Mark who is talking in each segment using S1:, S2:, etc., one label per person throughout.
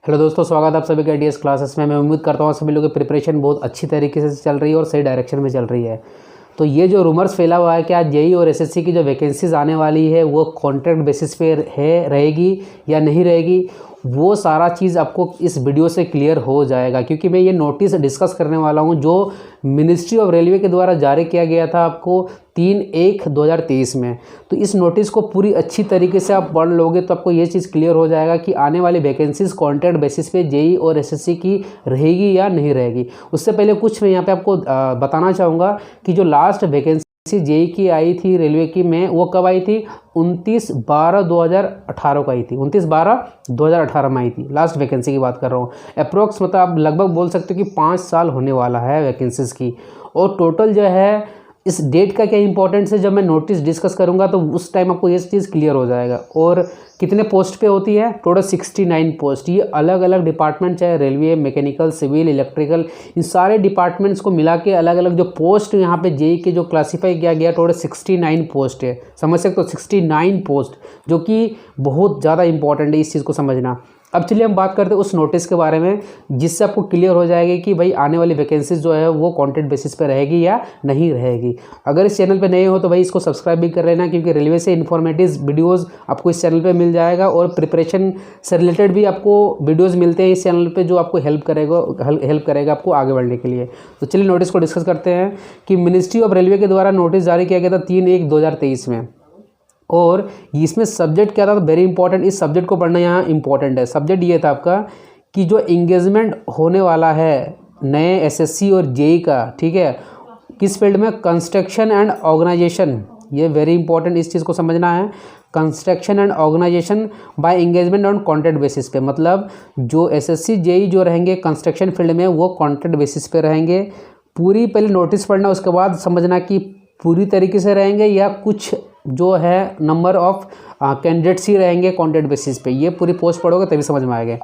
S1: Hello दोस्तों, स्वागत है आप सभी का डीएस क्लासेस में। मैं उम्मीद करता हूँ सभी लोगों की प्रिपरेशन बहुत अच्छी तरीके से चल रही है और सही डायरेक्शन में चल रही है। तो ये जो रूमर्स फैला हुआ है कि आज जेई और एसएससी की जो वैकेंसीज आने वाली है वो कॉन्ट्रैक्ट बेसिस पे रहेगी या नहीं रहेगी, वो सारा चीज़ आपको इस वीडियो से क्लियर हो जाएगा। क्योंकि मैं ये नोटिस डिस्कस करने वाला हूँ जो मिनिस्ट्री ऑफ रेलवे के द्वारा जारी किया गया था आपको 3/1/2023 में। तो इस नोटिस को पूरी अच्छी तरीके से आप पढ़ लोगे तो आपको ये चीज़ क्लियर हो जाएगा कि आने वाली वैकेंसीज कॉन्ट्रैक्ट बेसिस पे जेई और एसएससी की रहेगी या नहीं रहेगी। उससे पहले कुछ मैं यहाँ पे आपको बताना चाहूँगा कि जो लास्ट वैकेंसी जेई की आई थी रेलवे की में, वो कब आई थी? 29/12/2018 को आई थी। 29/12/2018 में आई थी। लास्ट वैकेंसी की बात कर रहा हूँ। अप्रोक्स मतलब आप लगभग बोल सकते हो कि 5 साल होने वाला है वैकेंसीज़ की। और टोटल जो है इस डेट का क्या इंपॉर्टेंस है, जब मैं नोटिस डिस्कस करूंगा तो उस टाइम आपको ये चीज़ क्लियर हो जाएगा। और कितने पोस्ट पे होती है? Total 69 post. ये अलग अलग डिपार्टमेंट, चाहे रेलवे, मैकेनिकल, सिविल, इलेक्ट्रिकल, इन सारे डिपार्टमेंट्स को मिला के अलग अलग जो पोस्ट यहाँ पे जेई के जो क्लासीफाई किया गया, टोटल 69 पोस्ट है। समझ सकते हो, 69 पोस्ट, जो कि बहुत ज़्यादा इंपॉर्टेंट है इस चीज़ को समझना। अब चलिए हम बात करते हैं उस नोटिस के बारे में, जिससे आपको क्लियर हो जाएगा कि भाई आने वाली वैकेंसीज जो है वो कॉन्ट्रैक्ट बेसिस पे रहेगी या नहीं रहेगी। अगर इस चैनल पे नए हो तो भाई इसको सब्सक्राइब भी कर लेना, क्योंकि रेलवे से इन्फॉर्मेटिव वीडियोस आपको इस चैनल पे मिल जाएगा और प्रिपरेशन से रिलेटेड भी आपको वीडियोज़ मिलते हैं इस चैनल पर, जो आपको हेल्प करेगा आपको आगे बढ़ने के लिए। तो चलिए नोटिस को डिस्कस करते हैं कि मिनिस्ट्री ऑफ रेलवे के द्वारा नोटिस जारी किया गया था 3/1/2023 में। और इसमें सब्जेक्ट क्या था? वेरी इंपॉर्टेंट, इस सब्जेक्ट को पढ़ना यहाँ इंपॉर्टेंट है। सब्जेक्ट ये था आपका कि जो इंगेजमेंट होने वाला है नए एसएससी और जेई का, ठीक है, किस फील्ड में? Construction and organisation. ये वेरी इंपॉर्टेंट, इस चीज़ को समझना है। Construction and organisation by engagement on contract basis पे, मतलब जो एसएससी जेई जो रहेंगे कंस्ट्रक्शन फील्ड में वो कॉन्ट्रैक्ट बेसिस पे रहेंगे। पूरी पहले नोटिस पढ़ना, उसके बाद समझना कि पूरी तरीके से रहेंगे या कुछ जो है नंबर ऑफ कैंडिडेट्स ही रहेंगे कॉन्ट्रैक्ट बेसिस पे। ये पूरी पोस्ट पढ़ोगे तभी समझ में आएगा,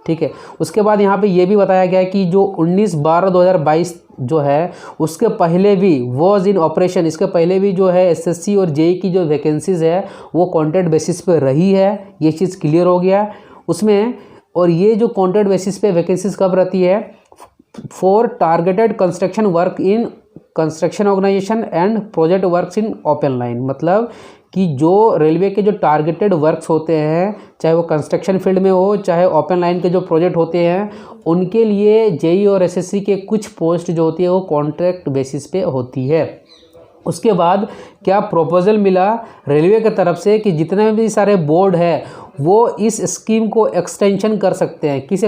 S1: ठीक है। उसके बाद यहाँ पे ये भी बताया गया है कि जो 19/12/2022 जो है उसके पहले भी वॉज इन ऑपरेशन, इसके पहले भी जो है एसएससी और जेई की जो वैकेंसीज है वो कॉन्ट्रैक्ट बेसिस पे रही है। ये चीज़ क्लियर हो गया उसमें। और ये जो कॉन्ट्रैक्ट बेसिस पे वैकेंसीज कब रहती है? For targeted construction work in construction organisation and project works in open line. मतलब कि जो रेलवे के जो टारगेटेड वर्क्स होते हैं, चाहे वो कंस्ट्रक्शन फील्ड में हो चाहे ओपन लाइन के जो प्रोजेक्ट होते हैं, उनके लिए जेई और एसएससी के कुछ पोस्ट जो होती है वो कॉन्ट्रैक्ट बेसिस पे होती है। उसके बाद क्या प्रपोजल मिला रेलवे की तरफ से कि जितने भी सारे बोर्ड है वो इस स्कीम को एक्सटेंशन कर सकते हैं। किस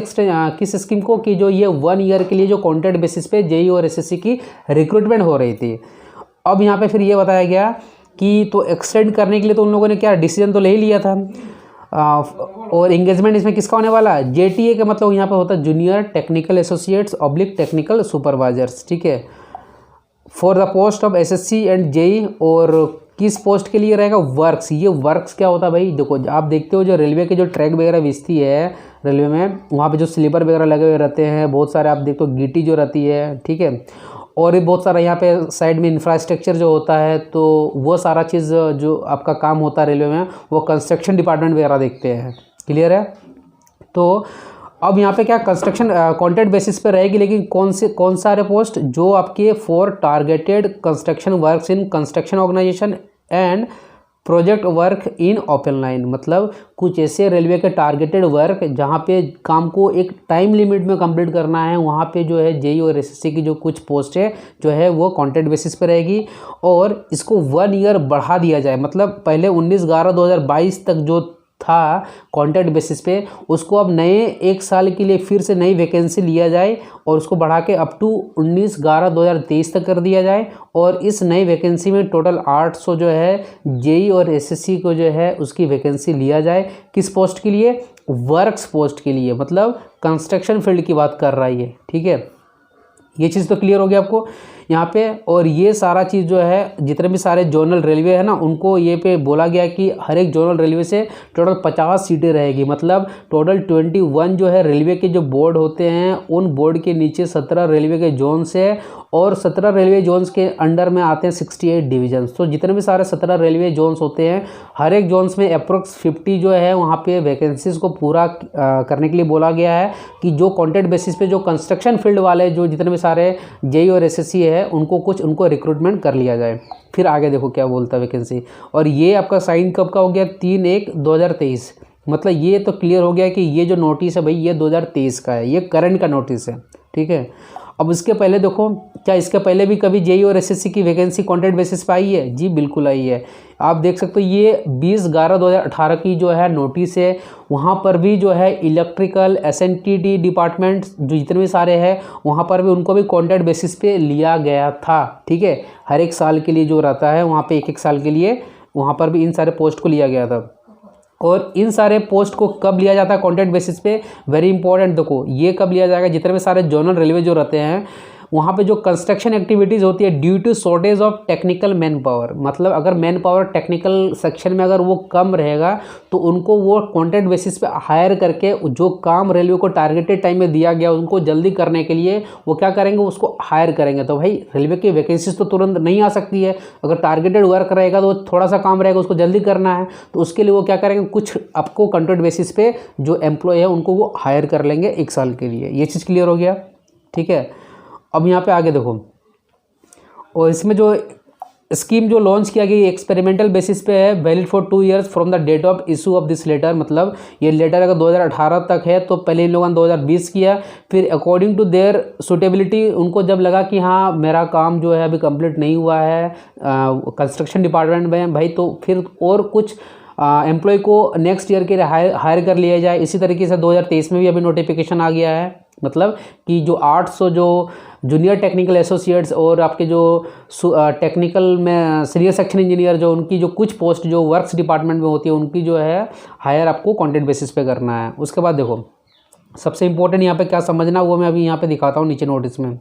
S1: स्कीम को? कि जो ये 1 ईयर के लिए जो कॉन्ट्रैक्ट बेसिस पे जेई और एसएससी की रिक्रूटमेंट हो रही थी। अब यहाँ पे फिर ये बताया गया कि तो एक्सटेंड करने के लिए तो उन लोगों ने क्या डिसीजन तो ले ही लिया था। और एंगेजमेंट इसमें किसका होने वाला है? जेटीए का मतलब यहाँ पे होता है junior technical associates oblique technical supervisors, ठीक है, for the post of SSC and JE. और किस पोस्ट के लिए रहेगा? वर्क्स। ये वर्क्स क्या होता है भाई? देखो आप देखते हो जो रेलवे के जो ट्रैक वगैरह बिछती है रेलवे में, वहाँ पे जो स्लीपर वगैरह लगे हुए रहते हैं बहुत सारे, आप देखते हो गिट्टी जो रहती है, ठीक है, और भी बहुत सारा यहाँ पे साइड में इंफ्रास्ट्रक्चर जो होता है, तो वो सारा चीज़ जो आपका काम होता है रेलवे में वो कंस्ट्रक्शन डिपार्टमेंट वगैरह देखते हैं। क्लियर है? तो अब यहाँ पे क्या कंस्ट्रक्शन कॉन्ट्रैक्ट बेसिस पे रहेगी, लेकिन कौन सारे पोस्ट? जो आपके for targeted construction works in construction organisation and project work in open line. मतलब कुछ ऐसे रेलवे के टारगेटेड वर्क जहाँ पे काम को एक टाइम लिमिट में कंप्लीट करना है, वहाँ पे जो है जेई और एसएससी की जो कुछ पोस्ट है जो है वो कॉन्ट्रैक्ट बेसिस पे रहेगी। और इसको 1 ईयर बढ़ा दिया जाए, मतलब पहले 19/11/2022 तक जो था कॉन्ट्रैक्ट बेसिस पे, उसको अब नए 1 साल के लिए फिर से नई वैकेंसी लिया जाए और उसको बढ़ा के अप टू 19/11/2023 तक कर दिया जाए। और इस नई वैकेंसी में टोटल 800 जो है जेई और एसएससी को जो है उसकी वैकेंसी लिया जाए। किस पोस्ट के लिए? वर्क्स पोस्ट के लिए, मतलब कंस्ट्रक्शन फील्ड की बात कर रहा है ये, ठीक है। ये चीज़ तो क्लियर हो गया आपको। यहाँ पे। और ये सारा चीज़ जो है जितने भी सारे जोनल रेलवे है ना, उनको ये पे बोला गया कि हर एक जोनल रेलवे से टोटल 50 सीटें रहेगी। मतलब टोटल 21 जो है रेलवे के जो बोर्ड होते हैं, उन बोर्ड के नीचे 17 रेलवे के जोन्स है और 17 रेलवे जोन्स के अंडर में आते हैं 68 डिवीजन। तो जितने भी सारे 17 रेलवे जोन्स होते हैं, हर एक जोन्स में अप्रोक्स 50 जो है वहाँ पे वैकेंसीज को पूरा करने के लिए बोला गया है कि जो कॉन्ट्रैक्ट बेसिस पे जो कंस्ट्रक्शन फील्ड वाले जो जितने भी सारे जेई और एसएससी है उनको रिक्रूटमेंट कर लिया जाए। फिर आगे देखो क्या बोलता है वैकेंसी। और ये आपका साइन कब का हो गया? 3/1/2023। मतलब ये तो क्लियर हो गया कि ये जो नोटिस है भाई ये 2023 का है, ये करंट का नोटिस है, ठीक है। अब इसके पहले देखो, क्या इसके पहले भी कभी जेई और एसएससी की वैकेंसी कॉन्ट्रैक्ट बेसिस पे आई है? जी बिल्कुल आई है। आप देख सकते हो ये 20/11/2018 की जो है नोटिस है। वहाँ पर भी जो है इलेक्ट्रिकल एसएनटीडी डिपार्टमेंट जो जितने भी सारे हैं वहाँ पर भी उनको भी कॉन्ट्रैक्ट बेसिस पे लिया गया था, ठीक है। हर एक साल के लिए जो रहता है वहाँ पे एक साल के लिए वहाँ पर भी इन सारे पोस्ट को लिया गया था। और इन सारे पोस्ट को कब लिया जाता है कॉन्ट्रैक्ट बेसिस पे? वेरी इंपॉर्टेंट, देखो ये कब लिया जाएगा? जितने भी सारे जोनल रेलवे जो रहते हैं वहाँ पे जो कंस्ट्रक्शन एक्टिविटीज़ होती है due to shortage of technical manpower, मतलब अगर मैन पावर टेक्निकल सेक्शन में अगर वो कम रहेगा तो उनको वो कॉन्ट्रैक्ट बेसिस पे हायर करके जो काम रेलवे को टारगेटेड टाइम में दिया गया उनको जल्दी करने के लिए वो क्या करेंगे, उसको हायर करेंगे। तो भाई रेलवे की वैकेंसीज तो तुरंत नहीं आ सकती है, अगर टारगेटेड वर्क रहेगा तो थोड़ा सा काम रहेगा, उसको जल्दी करना है, तो उसके लिए वो क्या करेंगे, कुछ आपको कॉन्ट्रैक्ट बेसिस पे जो एम्प्लॉय है उनको वो हायर कर लेंगे 1 साल के लिए। ये चीज़ क्लियर हो गया, ठीक है। अब यहाँ पे आगे देखो, और इसमें जो स्कीम जो लॉन्च किया गया एक्सपेरिमेंटल बेसिस पे है, valid for 2 years from the date of issue of this letter. मतलब ये लेटर अगर 2018 तक है तो पहले इन लोगों ने 2020 किया, फिर अकॉर्डिंग टू देयर सुटेबिलिटी उनको जब लगा कि हाँ मेरा काम जो है अभी कंप्लीट नहीं हुआ है कंस्ट्रक्शन डिपार्टमेंट में भाई, तो फिर और कुछ एम्प्लॉय को नेक्स्ट ईयर के लिए हायर कर लिया जाए। इसी तरीके से 2023 में भी अभी नोटिफिकेशन आ गया है, मतलब कि जो 800 जो जूनियर टेक्निकल एसोसिएट्स और आपके जो टेक्निकल में सीनियर सेक्शन इंजीनियर जो उनकी जो कुछ पोस्ट जो वर्क्स डिपार्टमेंट में होती है उनकी जो है हायर आपको कॉन्ट्रैक्ट बेसिस पे करना है। उसके बाद देखो सबसे इंपॉर्टेंट यहाँ पे क्या समझना वो मैं अभी यहाँ पे दिखाता हूँ नीचे नोटिस में।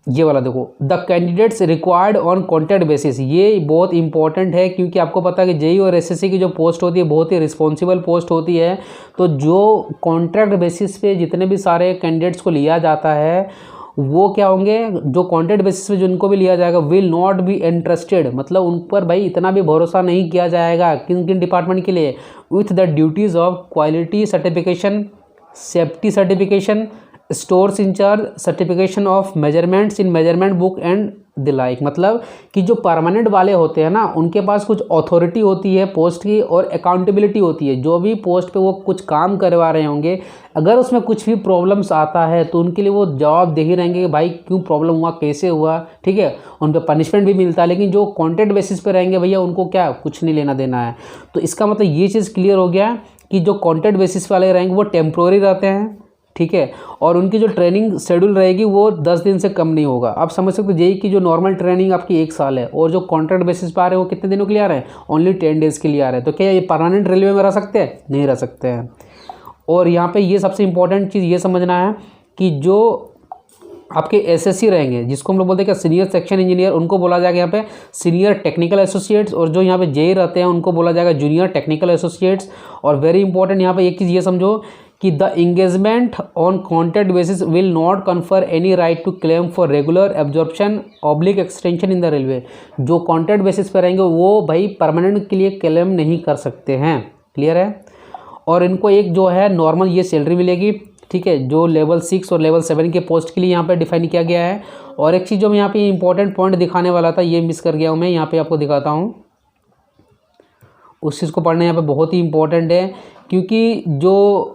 S1: ये वाला देखो, the candidates required on contract basis, ये बहुत इंपॉर्टेंट है क्योंकि आपको पता है कि जेई और एसएससी की जो पोस्ट होती है बहुत ही रिस्पॉन्सिबल पोस्ट होती है। तो जो कॉन्ट्रैक्ट बेसिस पे जितने भी सारे कैंडिडेट्स को लिया जाता है वो क्या होंगे, जो कॉन्ट्रैक्ट बेसिस पे जिनको भी लिया जाएगा विल नॉट बी इंटरेस्टेड, मतलब उन पर भाई इतना भी भरोसा नहीं किया जाएगा किन किन डिपार्टमेंट के लिए, with the duties of quality certification, safety certification, stores in charge, certification of measurements in measurement book and the like. मतलब कि जो परमानेंट वाले होते हैं ना उनके पास कुछ अथॉरिटी होती है पोस्ट की और अकाउंटेबिलिटी होती है। जो भी पोस्ट पे वो कुछ काम करवा रहे होंगे अगर उसमें कुछ भी प्रॉब्लम्स आता है तो उनके लिए वो जवाब दे ही रहेंगे कि भाई क्यों प्रॉब्लम हुआ, कैसे हुआ, ठीक है। उन पर पनिशमेंट भी मिलता है, लेकिन जो कॉन्ट्रैक्ट बेसिस पे रहेंगे भैया उनको क्या कुछ नहीं लेना देना है। तो इसका मतलब ये चीज़ क्लियर हो गया कि जो कॉन्ट्रैक्ट बेसिस वाले रहेंगे वो टेम्प्रोरी रहते हैं, ठीक है। और उनकी जो ट्रेनिंग शेड्यूल रहेगी वो 10 दिन से कम नहीं होगा। आप समझ सकते हो जेई की जो नॉर्मल ट्रेनिंग आपकी 1 साल है और जो कॉन्ट्रैक्ट बेसिस पे आ रहे हैं वो कितने दिनों के लिए आ रहे हैं, ओनली 10 डेज़ के लिए आ रहे हैं। तो क्या ये परमानेंट रेलवे में रह सकते हैं? नहीं रह सकते हैं। और यहाँ पे ये सबसे इंपॉर्टेंट चीज़ ये समझना है कि जो आपके एसएससी रहेंगे जिसको हम लोग बोलते हैं कि सीनियर सेक्शन इंजीनियर, उनको बोला जाएगा यहाँ पे सीनियर टेक्निकल एसोसिएट्स, और जो यहाँ पे जेई रहते हैं उनको बोला जाएगा जूनियर टेक्निकल एसोसिएट्स। और वेरी इंपॉर्टेंट यहाँ पे एक चीज़ ये समझो कि the engagement on contract basis will not confer any right to claim for regular absorption oblique extension in the railway. जो कॉन्ट्रैक्ट बेसिस पे रहेंगे वो भाई परमानेंट के लिए क्लेम नहीं कर सकते हैं, क्लियर है। और इनको एक जो है नॉर्मल ये सैलरी मिलेगी, ठीक है, जो लेवल 6 और लेवल 7 के पोस्ट के लिए यहाँ पे डिफाइन किया गया है। और एक चीज़ जो मैं यहाँ पे इंपॉर्टेंट पॉइंट दिखाने वाला था ये मिस कर गया हूँ, मैं यहाँ पे आपको दिखाता हूँ। उस चीज़ को पढ़ना यहाँ पे बहुत ही इंपॉर्टेंट है क्योंकि जो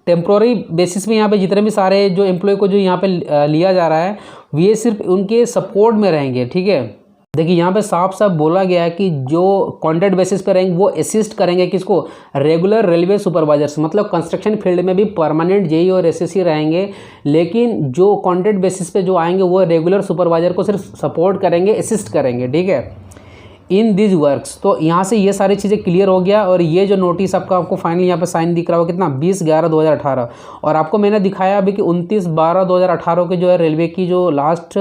S1: टेम्प्रोरी बेसिस में यहाँ पे जितने भी सारे जो एम्प्लॉय को जो यहाँ पे लिया जा रहा है ये सिर्फ उनके सपोर्ट में रहेंगे, ठीक है। देखिए यहाँ पे साफ साफ बोला गया है कि जो कॉन्ट्रैक्ट बेसिस पे रहेंगे वो असिस्ट करेंगे किसको, रेगुलर रेलवे सुपरवाइजर्स। मतलब कंस्ट्रक्शन फील्ड में भी परमानेंट जेई और एसएससी रहेंगे, लेकिन जो कॉन्ट्रैक्ट बेसिस पे जो आएंगे वो रेगुलर सुपरवाइजर को सिर्फ सपोर्ट करेंगे, असिस्ट करेंगे, ठीक है। In this works. तो यहाँ से ये सारी चीज़ें क्लियर हो गया। और ये जो नोटिस आपको फाइनली यहाँ पे साइन दिख रहा हो कितना 20/11/2018, और आपको मैंने दिखाया अभी कि 29/12/2018 के जो है रेलवे की जो लास्ट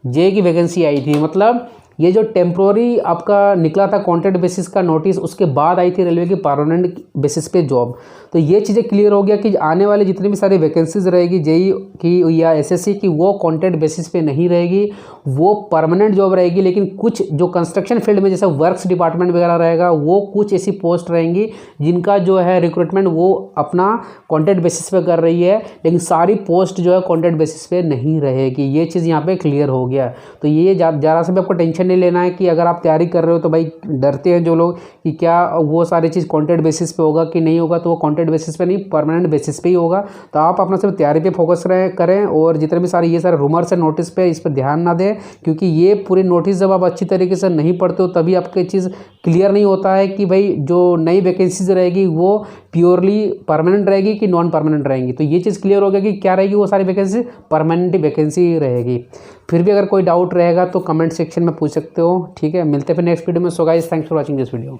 S1: जे की वैकेंसी आई थी, मतलब ये जो टेम्प्रोरी आपका निकला था कॉन्ट्रैक्ट बेसिस का नोटिस, उसके बाद आई थी रेलवे की परमानेंट बेसिस पे जॉब। तो ये चीज़ें क्लियर हो गया कि आने वाले जितनी भी सारी वैकेंसीज रहेगी जेई की या एसएससी की, वो कॉन्ट्रैक्ट बेसिस पे नहीं रहेगी, वो परमानेंट जॉब रहेगी। लेकिन कुछ जो कंस्ट्रक्शन फील्ड में जैसे वर्क्स डिपार्टमेंट वगैरह रहेगा, वो कुछ ऐसी पोस्ट रहेंगी जिनका जो है रिक्रूटमेंट वो अपना कॉन्ट्रैक्ट बेसिस पे कर रही है, लेकिन सारी पोस्ट जो है कॉन्ट्रैक्ट बेसिस पे नहीं रहेगी। ये चीज़ यहाँ पे क्लियर हो गया। तो ये ज़रा सा भी आपको टेंशन नहीं लेना है कि अगर आप तैयारी कर रहे हो तो भाई डरते हैं जो लोग कि क्या वो सारी चीज़ कॉन्ट्रैक्ट बेसिस पे होगा कि नहीं होगा, तो वो कॉन्ट्रैक्ट बेसिस पे नहीं, परमानेंट बेसिस पे ही होगा। तो आप अपना सिर्फ तैयारी पे फोकस करें और जितने भी सारे ये सारे रूमर्स है नोटिस पे, इस पर ध्यान ना दें, क्योंकि ये पूरी नोटिस जब आप अच्छी तरीके से नहीं पढ़ते हो तभी आपकी चीज़ क्लियर नहीं होता है कि भाई जो नई वैकेंसीज रहेगी वो प्योरली परमानेंट रहेगी कि नॉन परमानेंट रहेंगी। तो ये चीज़ क्लियर हो गया कि क्या रहेगी, वो सारी वैकेंसी परमानेंट वैकेंसी रहेगी। फिर भी अगर कोई डाउट रहेगा तो कमेंट सेक्शन में पूछ सकते हो। ठीक है, मिलते हैं फिर नेक्स्ट वीडियो में। So guys, thanks for watching this video.